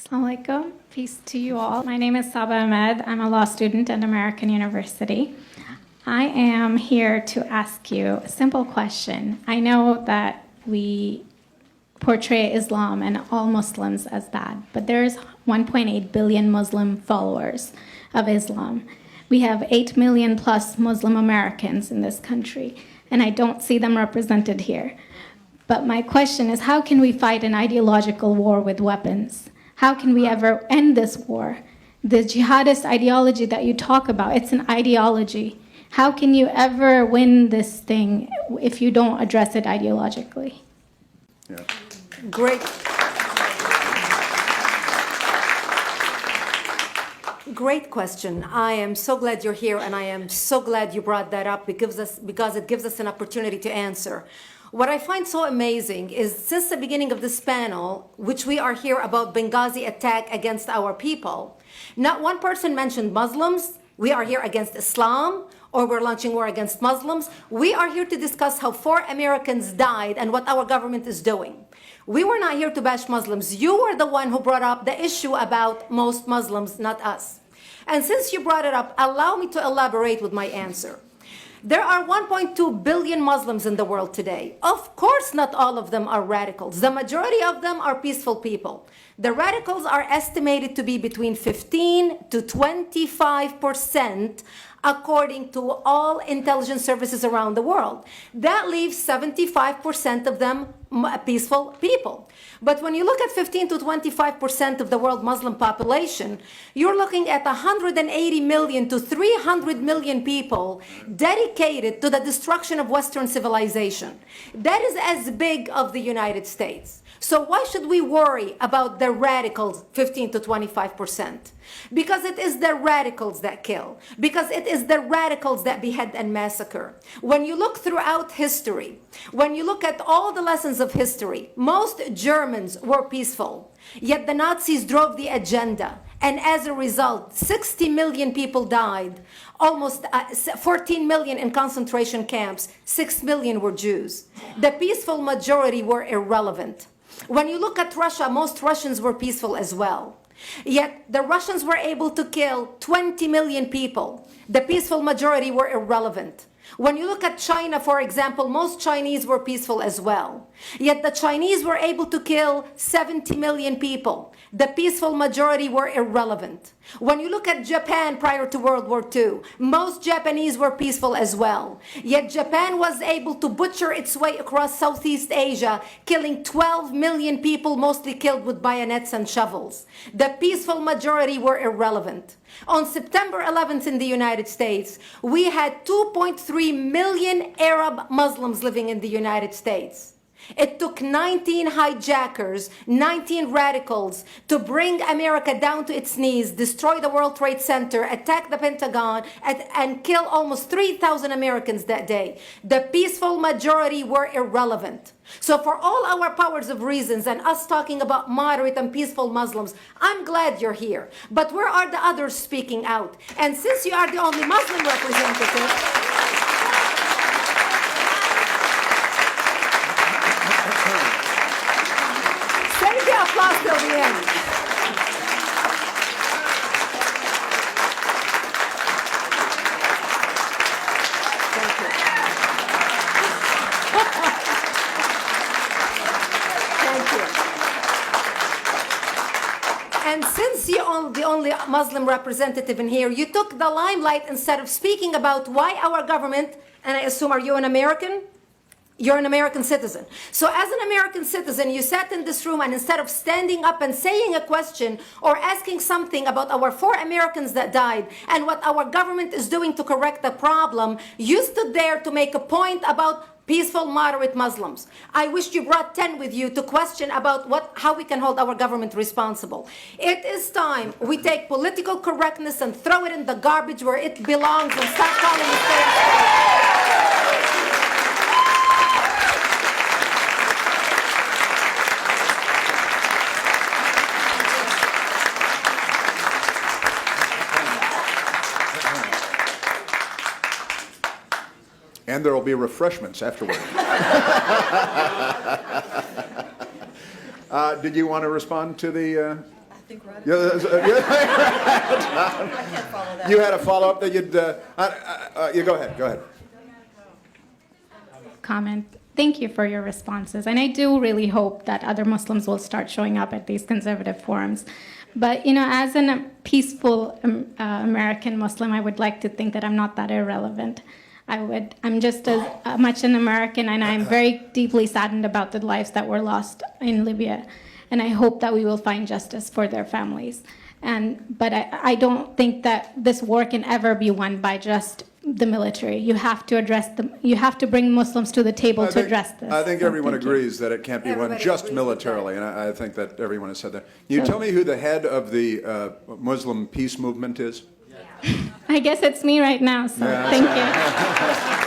Assalamu alaikum. Peace to you all. My name is Saba Ahmed. I'm a law student at American University. I am here to ask you a simple question. I know that we portray Islam and all Muslims as bad, but there's 1.8 billion Muslim followers of Islam. We have 8 million plus Muslim Americans in this country, and I don't see them represented here. But my question is, how can we fight an ideological war with weapons? How can we ever end this war? The jihadist ideology that you talk about, it's an ideology. How can you ever win this thing if you don't address it ideologically? Yeah. Great. Great question. I am so glad you're here, and I am so glad you brought that up because it gives us an opportunity to answer. What I find so amazing is since the beginning of this panel, which we are here about Benghazi attack against our people, not one person mentioned Muslims. We are here against Islam, or we're launching war against Muslims. We are here to discuss how 4 Americans died and what our government is doing. We were not here to bash Muslims. You were the one who brought up the issue about most Muslims, not us. And since you brought it up, allow me to elaborate with my answer. There are 1.2 billion Muslims in the world today. Of course, not all of them are radicals. The majority of them are peaceful people. The radicals are estimated to be between 15 to 25%, according to all intelligence services around the world. That leaves 75% of them peaceful people. But when you look at 15 to 25% of the world Muslim population, you're looking at 180 million to 300 million people dedicated to the destruction of Western civilization. That is as big of the United States. So why should we worry about the radicals, 15 to 25%? Because it is the radicals that kill. Because it is the radicals that behead and massacre. When you look throughout history, when you look at all the lessons of history, most Germans were peaceful. Yet the Nazis drove the agenda. And as a result, 60 million people died. Almost 14 million in concentration camps. 6 million were Jews. The peaceful majority were irrelevant. When you look at Russia, most Russians were peaceful as well. Yet the Russians were able to kill 20 million people. The peaceful majority were irrelevant. When you look at China, for example, most Chinese were peaceful as well. Yet the Chinese were able to kill 70 million people. The peaceful majority were irrelevant. When you look at Japan prior to World War II, most Japanese were peaceful as well. Yet Japan was able to butcher its way across Southeast Asia, killing 12 million people, mostly killed with bayonets and shovels. The peaceful majority were irrelevant. On September 11th in the United States, we had 2.3 million Arab Muslims living in the United States. It took 19 hijackers, 19 radicals to bring America down to its knees, destroy the World Trade Center, attack the Pentagon, and kill almost 3,000 Americans that day. The peaceful majority were irrelevant. So for all our powers of reasons and us talking about moderate and peaceful Muslims, I'm glad you're here. But where are the others speaking out? And since you are the only Muslim representative, save the applause till the end. And since you're the only Muslim representative in here, you took the limelight instead of speaking about why our government, and I assume, are you an American? You're an American citizen. So as an American citizen, you sat in this room and instead of standing up and saying a question or asking something about our 4 Americans that died and what our government is doing to correct the problem, you stood there to make a point about peaceful, moderate Muslims. I wish you brought 10 with you to question about how we can hold our government responsible. It is time we take political correctness and throw it in the garbage where it belongs and start calling it fair. And there will be refreshments afterward. Did you want to respond to the think we're out of Yeah, I can't follow that. you had a follow-up that you'd, you go ahead. Comment. Thank you for your responses. And I do really hope that other Muslims will start showing up at these conservative forums. But, you know, as a peaceful American Muslim, I would like to think that I'm not that irrelevant. I'm just as much an American, and I'm very deeply saddened about the lives that were lost in Libya. And I hope that we will find justice for their families. But I don't think that this war can ever be won by just the military. You have to you have to bring Muslims to the table to address this. I think So everyone thank you. agrees that it can't be won Everybody just agrees with militarily, and I think that everyone has said that. You tell me who the head of the Muslim peace movement is? I guess it's me right now, so thank you.